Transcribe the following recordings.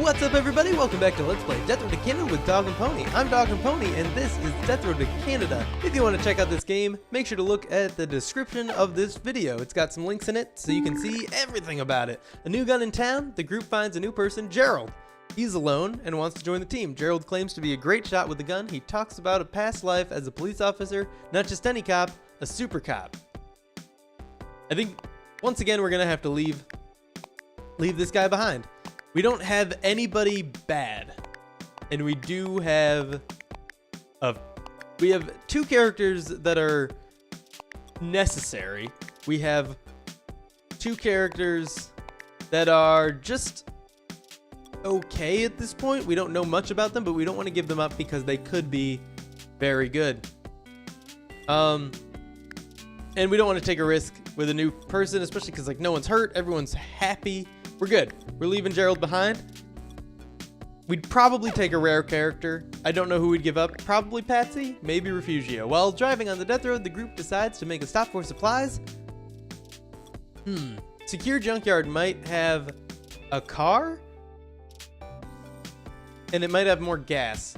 What's up, everybody? Welcome back to Let's Play Death Road to Canada with DogAndPony. I'm DogAndPony, and this is Death Road to Canada. If you want to check out this game, make sure to look at the description of this video. It's got some links in it so you can see everything about it. A new gun in town, the group finds a new person, Gerald. He's alone and wants to join the team. Gerald claims to be a great shot with a gun. He talks about a past life as a police officer, not just any cop, a super cop. I think, once again, we're going to have to leave this guy behind. We don't have anybody bad, and we do have we have two characters that are necessary. We have two characters that are just okay at this point. We don't know much about them, but we don't want to give them up because they could be very good. And we don't want to take a risk with a new person, especially because no one's hurt, everyone's happy. We're good. We're leaving Gerald behind. We'd probably take a rare character. I don't know who we'd give up. Probably Patsy, maybe Refugio. While driving on the death road, the group decides to make a stop for supplies. Secure Junkyard might have a car, and it might have more gas.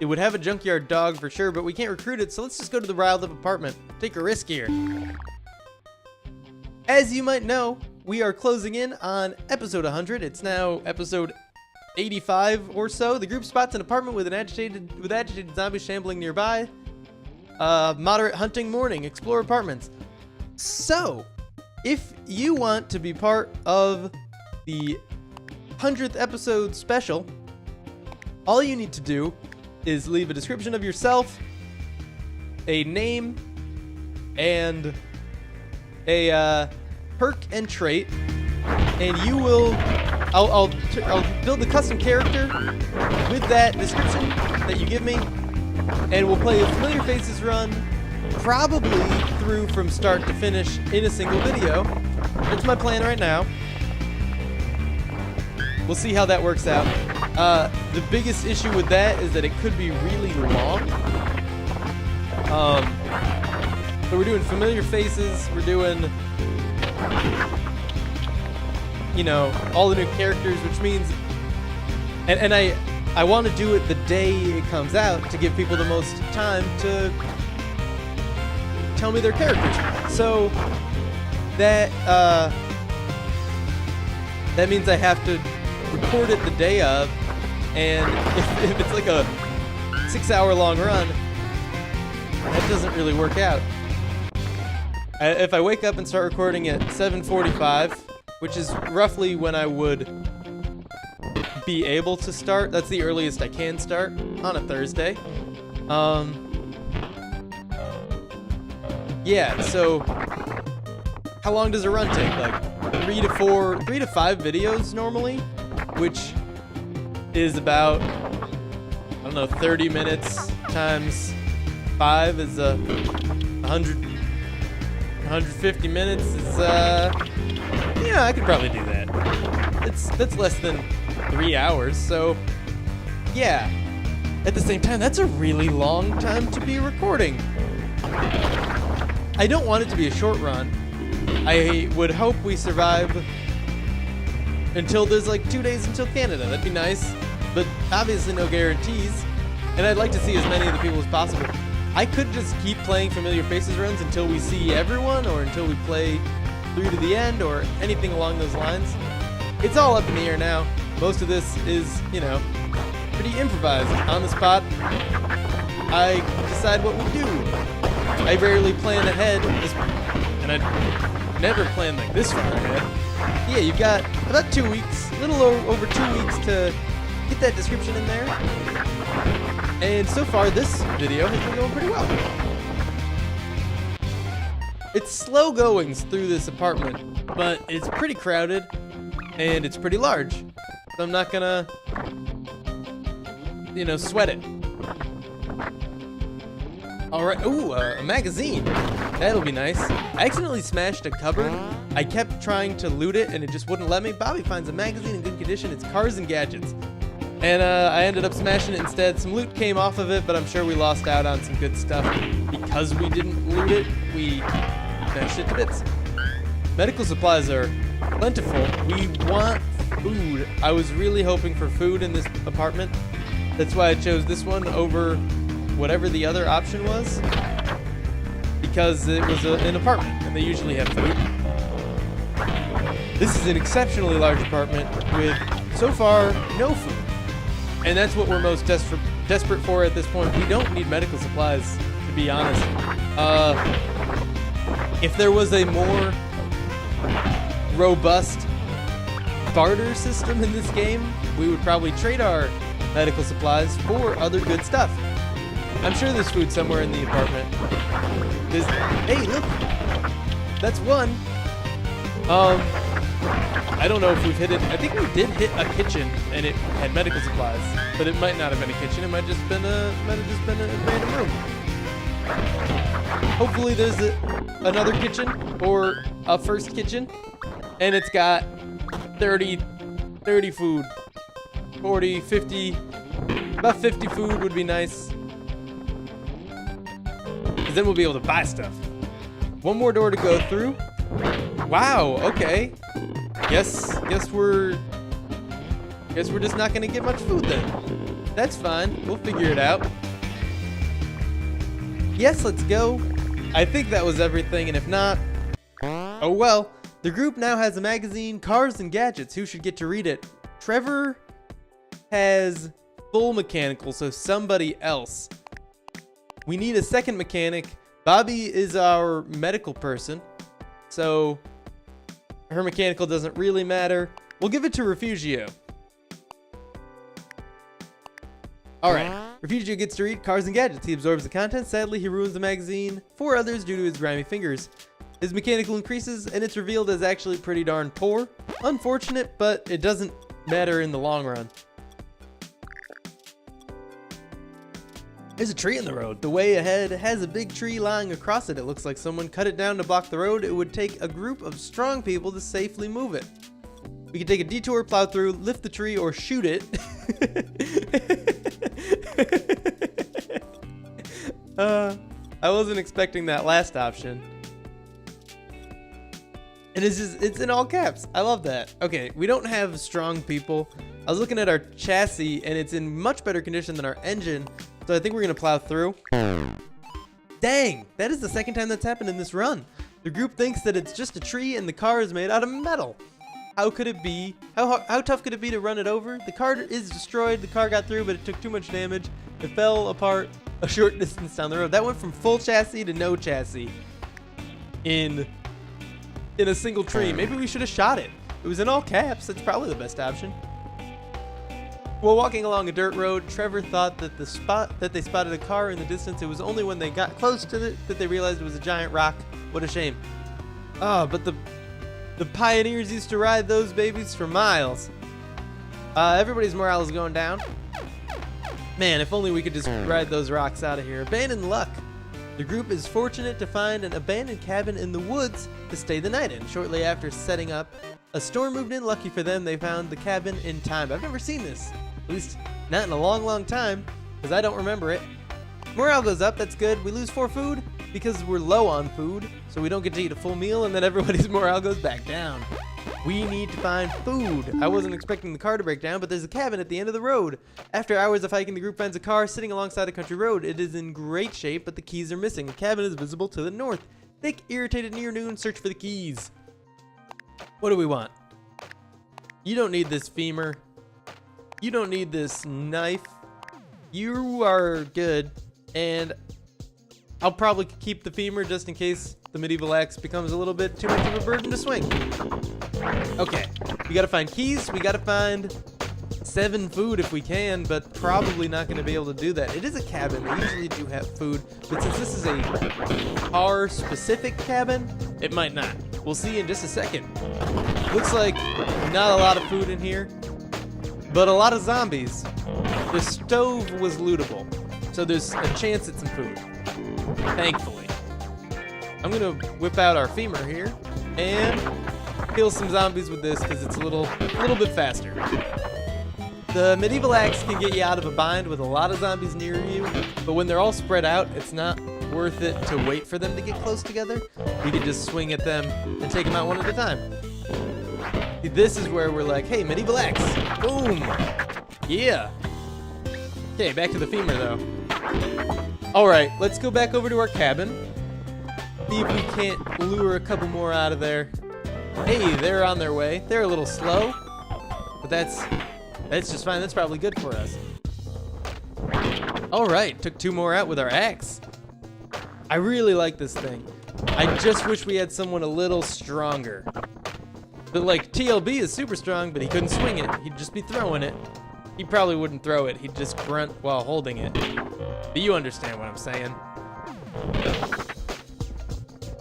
It would have a junkyard dog for sure, but we can't recruit it, so let's just go to the riled up apartment. Take a risk here. As you might know, we are closing in on episode 100. It's now episode 85 or so. The group spots an apartment with agitated zombies shambling nearby. Moderate hunting morning. Explore apartments. So, if you want to be part of the 100th episode special, all you need to do is leave a description of yourself, a name, and a perk and trait, and you will I'll build a custom character with that description that you give me, and we'll play a Familiar Faces run probably through from start to finish in a single video. That's my plan right now. We'll see how that works out. The biggest issue with that is that it could be really long. So we're doing Familiar Faces, we're doing, you know, all the new characters, which means, and I want to do it the day it comes out to give people the most time to tell me their characters. So that means I have to record it the day of, and if it's like a 6-hour long run, that doesn't really work out. If I wake up and start recording at 7:45, which is roughly when I would be able to start, that's the earliest I can start on a Thursday. Yeah, so how long does a run take? Like 3 to 5 videos normally, which is about, I don't know, 30 minutes times 5 is 150 minutes is, yeah, I could probably do that. That's less than 3 hours, so, yeah. At the same time, that's a really long time to be recording. I don't want it to be a short run. I would hope we survive until there's like 2 days until Canada. That'd be nice, but obviously no guarantees. And I'd like to see as many of the people as possible. I could just keep playing Familiar Faces runs until we see everyone, or until we play through to the end, or anything along those lines. It's all up in the air now. Most of this is, you know, pretty improvised. On the spot, I decide what we do. I rarely plan ahead, and I never plan like this far ahead. Yeah, you've got about 2 weeks, a little over 2 weeks to get that description in there. And so far, this video has been going pretty well. It's slow goings through this apartment, but it's pretty crowded, and it's pretty large. So I'm not gonna, you know, sweat it. Alright, ooh, a magazine. That'll be nice. I accidentally smashed a cupboard. I kept trying to loot it, and it just wouldn't let me. Bobby finds a magazine in good condition. It's Cars and Gadgets. And I ended up smashing it instead. Some loot came off of it, but I'm sure we lost out on some good stuff. Because we didn't loot it, we smashed it to bits. Medical supplies are plentiful. We want food. I was really hoping for food in this apartment. That's why I chose this one over whatever the other option was. Because it was an apartment, and they usually have food. This is an exceptionally large apartment with, so far, no food. And that's what we're most desperate for at this point. We don't need medical supplies, to be honest. If there was a more robust barter system in this game, we would probably trade our medical supplies for other good stuff. I'm sure there's food somewhere in the apartment. Hey, look! That's one. I don't know if we've hit it. I think we did hit a kitchen and it had medical supplies, but it might not have been a kitchen. It might have just been a random room. Hopefully there's another kitchen or a first kitchen, and it's got 30 food, 40, 50, about 50 food would be nice. Because then we'll be able to buy stuff. One more door to go through. Wow, okay. Guess we're just not gonna get much food then. That's fine. We'll figure it out. Yes, let's go. I think that was everything, and if not, oh well. The group now has a magazine, Cars and Gadgets. Who should get to read it? Trevor has full mechanical, so somebody else. We need a second mechanic. Bobby is our medical person, so her mechanical doesn't really matter. We'll give it to Refugio. Alright, Refugio gets to read Cars and Gadgets. He absorbs the content. Sadly, he ruins the magazine for others due to his grimy fingers. His mechanical increases, and it's revealed as actually pretty darn poor. Unfortunate, but it doesn't matter in the long run. There's a tree in the road. The way ahead has a big tree lying across it. It looks like someone cut it down to block the road. It would take a group of strong people to safely move it. We could take a detour, plow through, lift the tree, or shoot it. I wasn't expecting that last option. And it's in all caps. I love that. Okay, we don't have strong people. I was looking at our chassis, and it's in much better condition than our engine. So I think we're gonna plow through. Dang, that is the second time that's happened in this run. The group thinks that it's just a tree and the car is made out of metal. How could it be? How tough could it be to run it over? The car is destroyed. The car got through, but it took too much damage. It fell apart a short distance down the road. That went from full chassis to no chassis in a single tree. Maybe we should have shot it. It was in all caps. That's probably the best option. While walking along a dirt road, Trevor thought that they spotted a car in the distance. It was only when they got close to it that they realized it was a giant rock. What a shame. But the pioneers used to ride those babies for miles. Everybody's morale is going down. Man, if only we could just ride those rocks out of here. Abandoned luck. The group is fortunate to find an abandoned cabin in the woods to stay the night in. Shortly after setting up, a storm moved in. Lucky for them, they found the cabin in time. I've never seen this. At least not in a long, long time, because I don't remember it. Morale goes up, that's good. We lose 4 food because we're low on food, so we don't get to eat a full meal, and then everybody's morale goes back down. We need to find food. I wasn't expecting the car to break down, but there's a cabin at the end of the road. After hours of hiking, the group finds a car sitting alongside a country road. It is in great shape, but the keys are missing. The cabin is visible to the north. Thick, irritated near noon, search for the keys. What do we want? You don't need this femur. You don't need this knife. You are good, and I'll probably keep the femur just in case the medieval axe becomes a little bit too much of a burden to swing. Okay, we gotta find keys. We gotta find 7 food if we can, but probably not gonna be able to do that. It is a cabin. They usually do have food, but since this is a car-specific cabin, it might not. We'll see in just a second. Looks like not a lot of food in here, but a lot of zombies. The stove was lootable, so there's a chance at some food, thankfully. I'm gonna whip out our femur here and kill some zombies with this because it's a little bit faster. The medieval axe can get you out of a bind with a lot of zombies near you, but when they're all spread out, it's not worth it to wait for them to get close together. We can just swing at them and take them out one at a time. See, this is where we're like, hey, medieval axe. Boom. Yeah. Okay, back to the femur, though. All right, let's go back over to our cabin. See if we can't lure a couple more out of there. Hey, they're on their way. They're a little slow, but that's just fine. That's probably good for us. All right, took 2 more out with our axe. I really like this thing. I just wish we had someone a little stronger. But like, TLB is super strong, but he couldn't swing it. He'd just be throwing it. He probably wouldn't throw it. He'd just grunt while holding it. But you understand what I'm saying.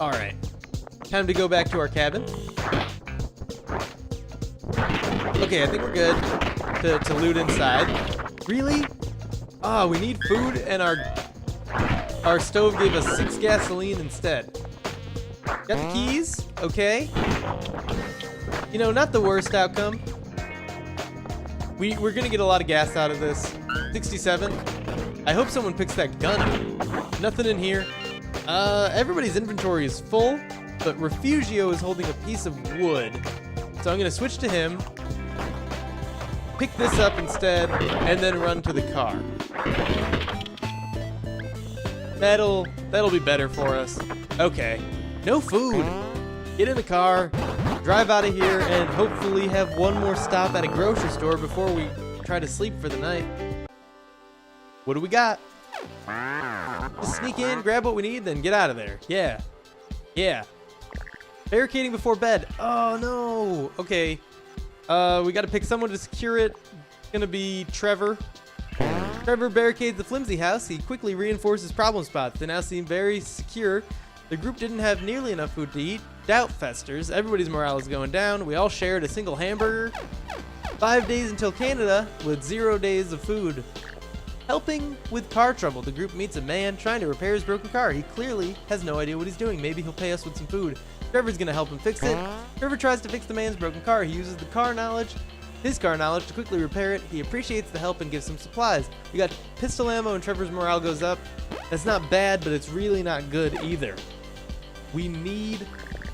All right, time to go back to our cabin. Okay, I think we're good to loot inside. Really? Oh, we need food, and our stove gave us 6 gasoline instead. Got the keys, okay. You know, not the worst outcome. We're gonna get a lot of gas out of this. 67. I hope someone picks that gun up. Nothing in here. Everybody's inventory is full, but Refugio is holding a piece of wood. So I'm gonna switch to him, pick this up instead, and then run to the car. That'll be better for us. Okay, no food. Get in the car, drive out of here, and hopefully have one more stop at a grocery store before we try to sleep for the night. What do we got? Just sneak in, grab what we need, then get out of there. Yeah. Yeah. Barricading before bed. Oh, no. Okay. We got to pick someone to secure it. It's going to be Trevor. Trevor barricades the flimsy house. He quickly reinforces problem spots. They now seem very secure. The group didn't have nearly enough food to eat. Doubt festers. Everybody's morale is going down. We all shared a single hamburger. 5 days until Canada with 0 days of food. Helping with car trouble, the group meets a man trying to repair his broken car. He clearly has no idea what he's doing. Maybe he'll pay us with some food. Trevor's gonna help him fix it. Trevor tries to fix the man's broken car. He uses his car knowledge to quickly repair it. He appreciates the help and gives some supplies. We got pistol ammo and Trevor's morale goes up. That's not bad, but it's really not good either. We need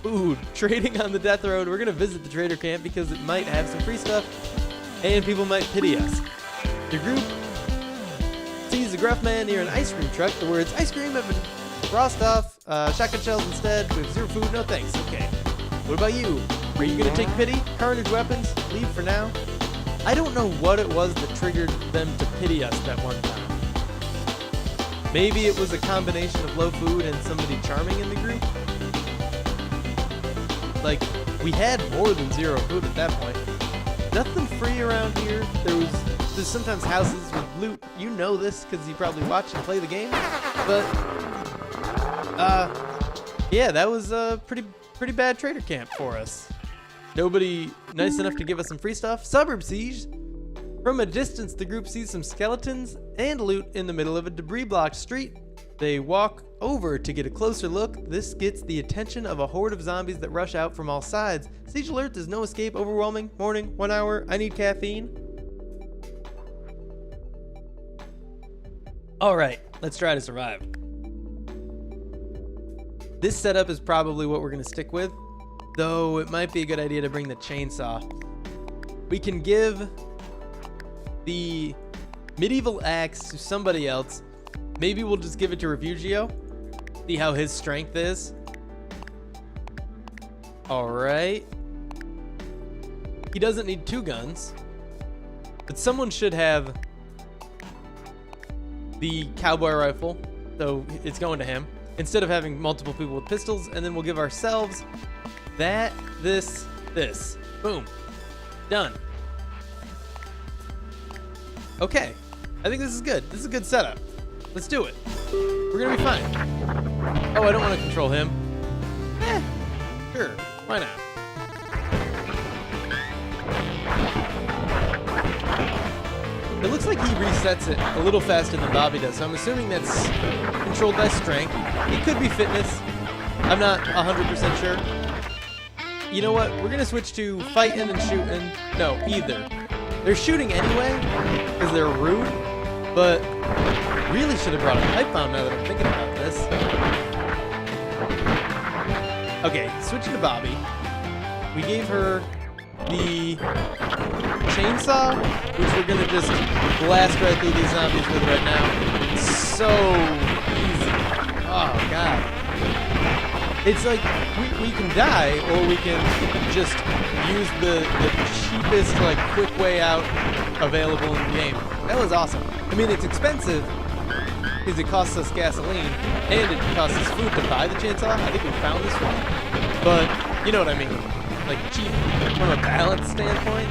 food. Trading on the death road. We're gonna visit the trader camp because it might have some free stuff and people might pity us. The group sees a gruff man near an ice cream truck. The words ice cream have been crossed off. Shotgun shells instead. We have 0 food. No thanks. Okay. What about you? Are you gonna take pity? Carnage weapons? Leave for now? I don't know what it was that triggered them to pity us that one time. Maybe it was a combination of low food and somebody charming in the group. Like, we had more than 0 food at that point. Nothing free around here. There's sometimes houses with loot. You know this because you probably watch and play the game. But yeah, that was a pretty bad trader camp for us. Nobody nice enough to give us some free stuff. Suburb siege. From a distance, the group sees some skeletons and loot in the middle of a debris-blocked street. They walk over to get a closer look. This gets the attention of a horde of zombies that rush out from all sides. Siege alert, there's no escape. Overwhelming. Morning, 1 hour. I need caffeine. All right, let's try to survive. This setup is probably what we're gonna stick with, though it might be a good idea to bring the chainsaw. We can give the medieval axe to somebody else. Maybe we'll just give it to Refugio, see how his strength is. All right. He doesn't need 2 guns, but someone should have the cowboy rifle, so it's going to him, instead of having multiple people with pistols. And then we'll give ourselves that, this. Boom. Done. Okay. I think this is good. This is a good setup. Let's do it. We're gonna be fine. Oh, I don't want to control him. Sure. Why not? It looks like he resets it a little faster than Bobby does, so I'm assuming that's controlled by strength. It could be fitness. I'm not 100% sure. You know what? We're gonna switch to fighting and shooting. No, either. They're shooting anyway, because they're rude, but really should have brought a pipe bomb now that I'm thinking about this. Okay, switching to Bobby. We gave her the chainsaw, which we're gonna just blast right through these zombies with right now. It's so easy. Oh god. It's like we can die, or we can just use the cheapest, like, quick way out available in the game. That was awesome. I mean, it's expensive because it costs us gasoline and it costs us food to buy the chainsaw. I think we found this one, but you know what I mean. Like, cheap from a balance standpoint.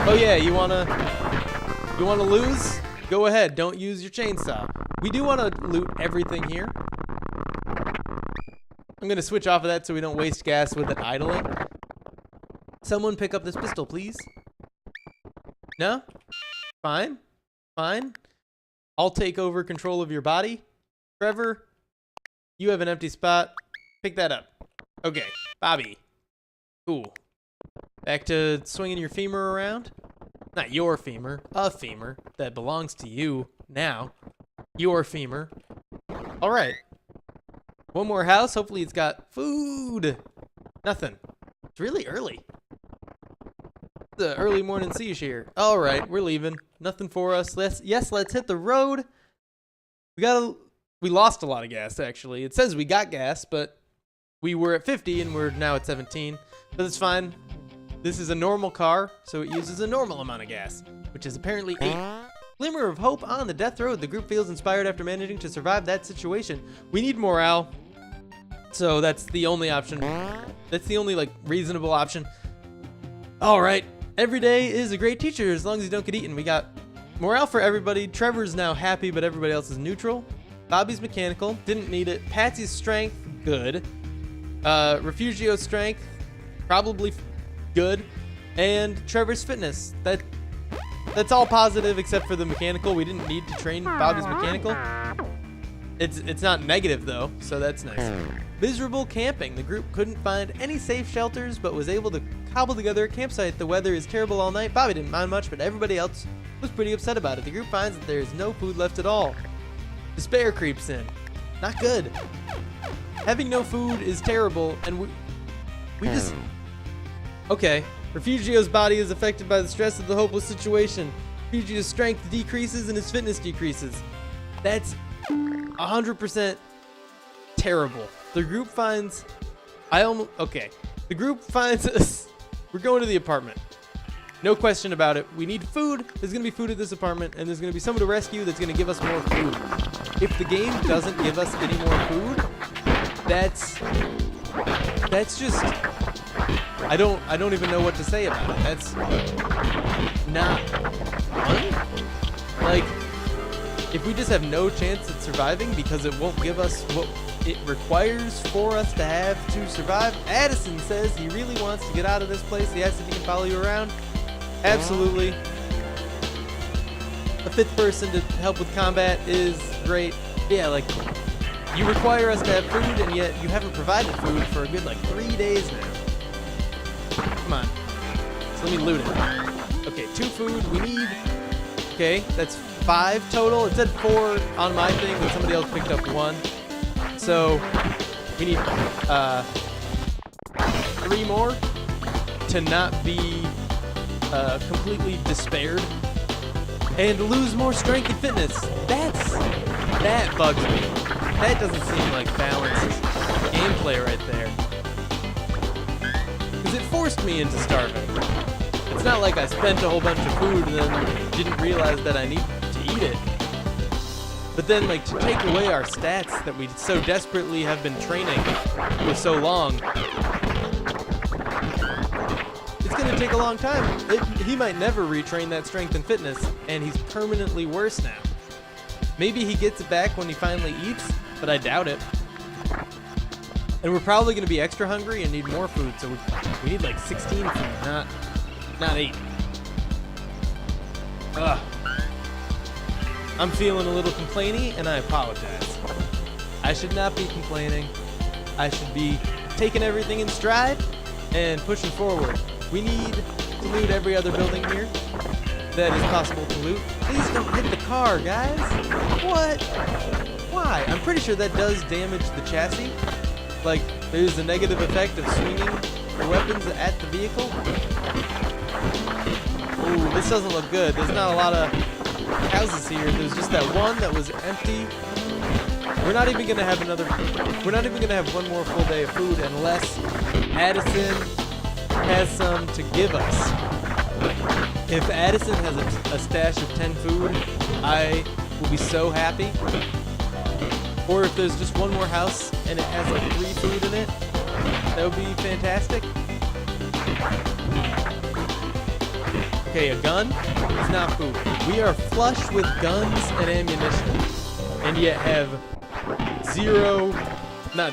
Oh yeah, you wanna lose? Go ahead. Don't use your chainsaw. We do want to loot everything here. I'm gonna switch off of that so we don't waste gas with it idling. Someone pick up this pistol, please. No? Fine. Fine. I'll take over control of your body. Trevor, you have an empty spot. Pick that up. Okay. Bobby. Cool. Back to swinging your femur around. Not your femur. A femur that belongs to you now. Your femur. All right. One more house. Hopefully it's got food. Nothing. It's really early. The early morning siege here. All right, we're leaving. Nothing for us. Let's hit the road. We lost a lot of gas, actually. It says we got gas, but we were at 50 and we're now at 17. But it's fine. This is a normal car, so it uses a normal amount of gas, which is apparently 8. Glimmer of hope on the death road. The group feels inspired after managing to survive that situation. We need morale, so that's the only option. That's the only, like, reasonable option. All right. Every day is a great teacher as long as you don't get eaten. We got morale for everybody. Trevor's now happy, but everybody else is neutral. Bobby's mechanical. Didn't need it. Patsy's strength, good. Refugio's strength, probably good. And Trevor's fitness. That's all positive except for the mechanical. We didn't need to train Bobby's mechanical. It's not negative though, so that's nice. Miserable camping. The group couldn't find any safe shelters, but was able to cobble together a campsite. The weather is terrible all night. Bobby didn't mind much, but everybody else was pretty upset about it. The group finds that there is no food left at all. Despair creeps in. Not good. Having no food is terrible, and we just... Okay. Refugio's body is affected by the stress of the hopeless situation. Refugio's strength decreases and his fitness decreases. That's 100% terrible. The group finds... Okay. The group finds us... We're going to the apartment. No question about it. We need food. There's going to be food at this apartment, and there's going to be someone to rescue that's going to give us more food. If the game doesn't give us any more food, that's just... I don't even know what to say about it. That's not fun. Like, if we just have no chance at surviving because it won't give us what it requires for us to have to survive. Addison says he really wants to get out of this place. He asks if he can follow you around. Absolutely. A 5th person to help with combat is great. Yeah, like, you require us to have food, and yet you haven't provided food for a good, like, 3 days now. Come on. So let me loot it. Okay, 2 food. We need... Okay, that's 5 total. It said 4 on my thing, but somebody else picked up 1. So we need 3 more to not be completely despaired and lose more strength and fitness. That bugs me. That doesn't seem like balanced gameplay right there. Because it forced me into starving. It's not like I spent a whole bunch of food and then didn't realize that I need to eat it. But then, like, to take away our stats that we so desperately have been training for so long, it's going to take a long time. He might never retrain that strength and fitness, and he's permanently worse now. Maybe he gets it back when he finally eats, but I doubt it. And we're probably going to be extra hungry and need more food, so we need like 16 food, not 8. Ugh. I'm feeling a little complainy, and I apologize. I should not be complaining. I should be taking everything in stride and pushing forward. We need to loot every other building here that is possible to loot. Please don't hit the car, guys. What? Why? I'm pretty sure that does damage the chassis. Like, there's a negative effect of swinging your weapons at the vehicle. Ooh, this doesn't look good. There's not a lot of houses here. There's just that one that was empty. We're not even gonna have one more full day of food unless Addison has some to give us. If Addison has a stash of 10 food, I will be so happy. Or if there's just one more house and it has like 3 food in it, that would be fantastic. Okay, a gun is not food. We are flush with guns and ammunition, and yet have zero, not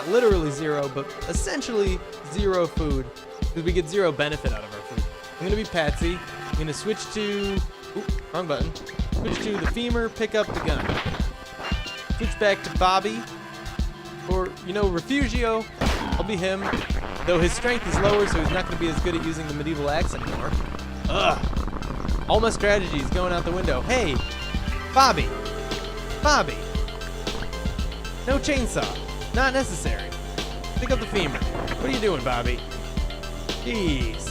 literally zero, but essentially zero food, because we get zero benefit out of our food. I'm gonna be Patsy. I'm gonna switch to, wrong button. Switch to the femur, pick up the gun. Switch back to Bobby, or Refugio. I'll be him, though his strength is lower, so he's not gonna be as good at using the medieval axe anymore. Ugh. All my strategy is going out the window. Hey, Bobby. No chainsaw. Not necessary. Pick up the femur. What are you doing, Bobby? Jeez.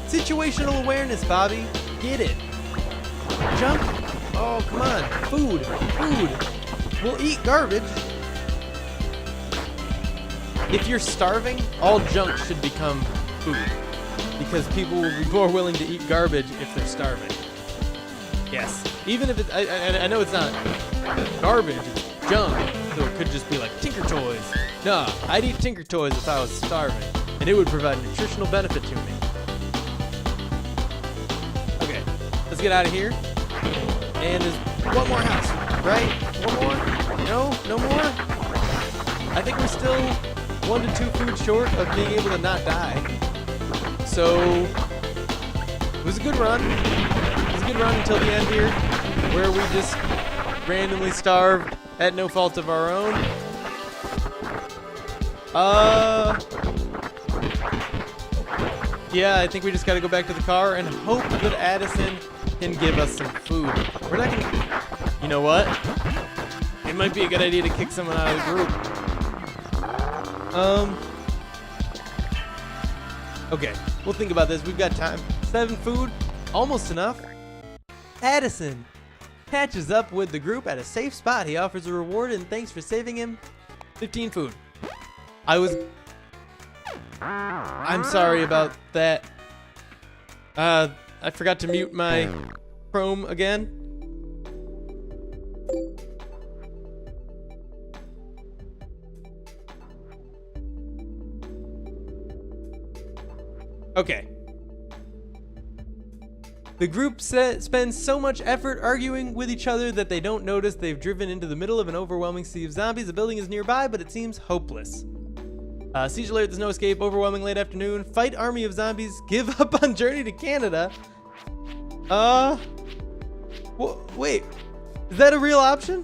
Situational awareness, Bobby. Get it. Jump. Oh, come on. Food. We'll eat garbage. If you're starving, all junk should become food. Because people will be more willing to eat garbage if they're starving. Yes. Even if I know it's not garbage, it's junk. So it could just be like Tinker Toys. Nah, I'd eat Tinker Toys if I was starving. And it would provide nutritional benefit to me. Okay, let's get out of here. And there's one more house, right? One more? No more? I think we're still 1 to 2 food short of being able to not die. So, it was a good run. It was a good run until the end here, where we just randomly starved at no fault of our own. Yeah, I think we just gotta go back to the car and hope that Addison can give us some food. We're not gonna... You know what? It might be a good idea to kick someone out of the group. Okay, we'll think about this. We've got time. 7 food, almost enough. Addison catches up with the group at a safe spot. He offers a reward and thanks for saving him. 15 food. I'm sorry about that. I forgot to mute my Chrome again. Okay. The group spends so much effort arguing with each other that they don't notice they've driven into the middle of an overwhelming sea of zombies. The building is nearby, but it seems hopeless. Siege alert, there's no escape. Overwhelming late afternoon. Fight army of zombies. Give up on journey to Canada. Wait. Is that a real option?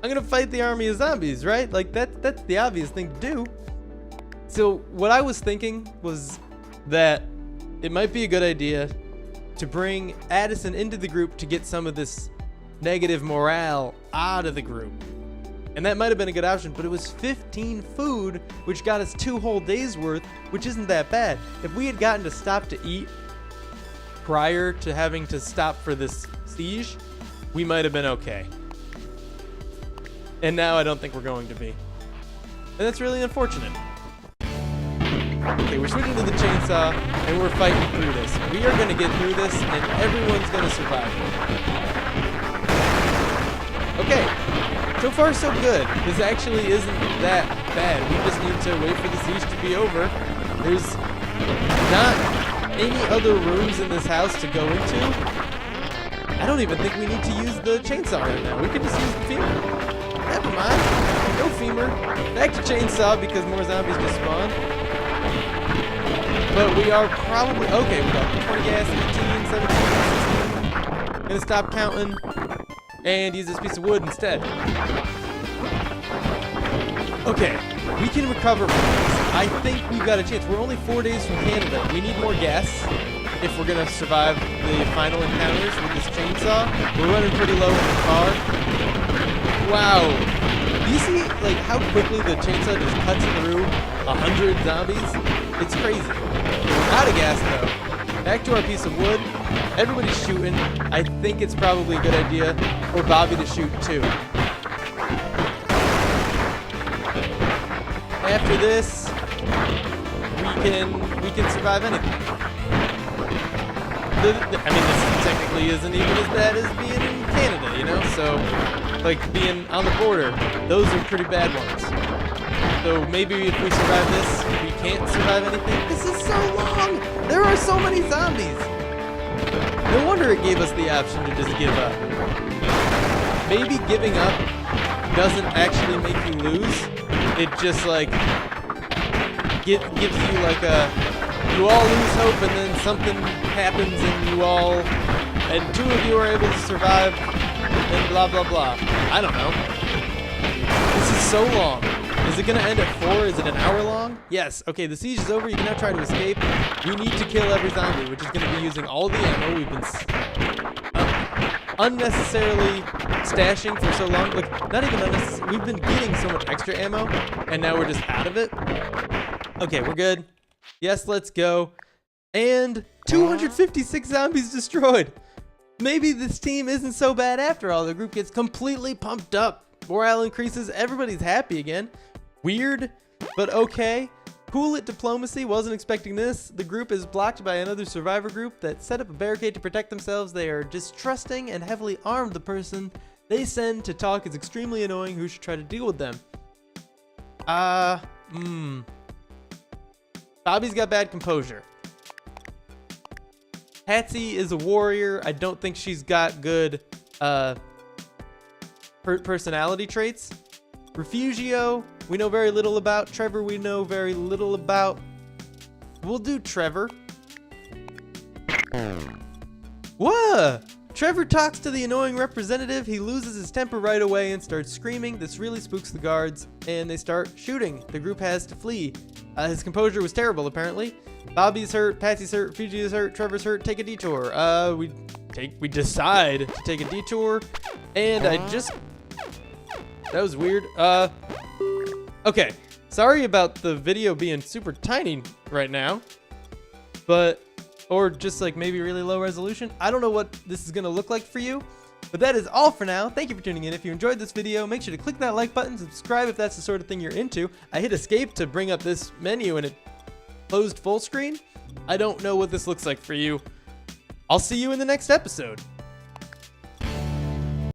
I'm gonna fight the army of zombies, right? Like, that's the obvious thing to do. So what I was thinking was that it might be a good idea to bring Addison into the group to get some of this negative morale out of the group. And that might have been a good option, but it was 15 food, which got us 2 whole days worth, which isn't that bad. If we had gotten to stop to eat prior to having to stop for this siege, we might have been okay. And now I don't think we're going to be. And that's really unfortunate. Okay, we're switching to the chainsaw, and we're fighting through this. We are going to get through this, and everyone's going to survive. Okay, so far so good. This actually isn't that bad. We just need to wait for the siege to be over. There's not any other rooms in this house to go into. I don't even think we need to use the chainsaw right now. We could just use the femur. Never mind. No femur. Back to chainsaw because more zombies just spawn. But we are probably... Okay, we got 20 gas, 18, 17, 16. Gonna stop counting and use this piece of wood instead. Okay, we can recover from this. I think we've got a chance. We're only 4 days from Canada. We need more gas if we're gonna survive the final encounters with this chainsaw. We're running pretty low in the car. Wow. Do you see like how quickly the chainsaw just cuts through 100 zombies? It's crazy. We're out of gas though. Back to our piece of wood. Everybody's shooting. I think it's probably a good idea for Bobby to shoot too. After this, we can survive anything. I mean, this technically isn't even as bad as being in Canada, you know? So, like, being on the border, those are pretty bad ones. So maybe if we survive this, we can't survive anything. This is so long! There are so many zombies! No wonder it gave us the option to just give up. Maybe giving up doesn't actually make you lose. It just, like, gives you, like, you all lose hope and then something happens and two of you are able to survive and blah blah blah. I don't know. This is so long. Is it gonna end at 4? Is it an hour long? Yes. Okay, the siege is over. You can now try to escape. We need to kill every zombie, which is gonna be using all the ammo we've been unnecessarily stashing for so long. Like, not even unnecessary. We've been getting so much extra ammo, and now we're just out of it. Okay, we're good. Yes, let's go. And 256 zombies destroyed. Maybe this team isn't so bad after all. The group gets completely pumped up. Morale increases. Everybody's happy again. Weird, but okay. Cool at diplomacy. Wasn't expecting this. The group is blocked by another survivor group that set up a barricade to protect themselves. They are distrusting and heavily armed. The person they send to talk is extremely annoying. Who should try to deal with them? Bobby's got bad composure. Patsy is a warrior. I don't think she's got good personality traits. Refugio, we know very little about. Trevor, we know very little about. We'll do Trevor. What? Trevor talks to the annoying representative. He loses his temper right away and starts screaming. This really spooks the guards, and they start shooting. The group has to flee. His composure was terrible, apparently. Bobby's hurt, Patsy's hurt, Refugio's hurt, Trevor's hurt. Take a detour. We decide to take a detour, and that was weird. Okay. Sorry about the video being super tiny right now, or just like maybe really low resolution. I don't know what this is gonna look like for you, but that is all for now. Thank you for tuning in. If you enjoyed this video, make sure to click that like button, subscribe if that's the sort of thing you're into. I hit escape to bring up this menu and it closed full screen. I don't know what this looks like for you. I'll see you in the next episode.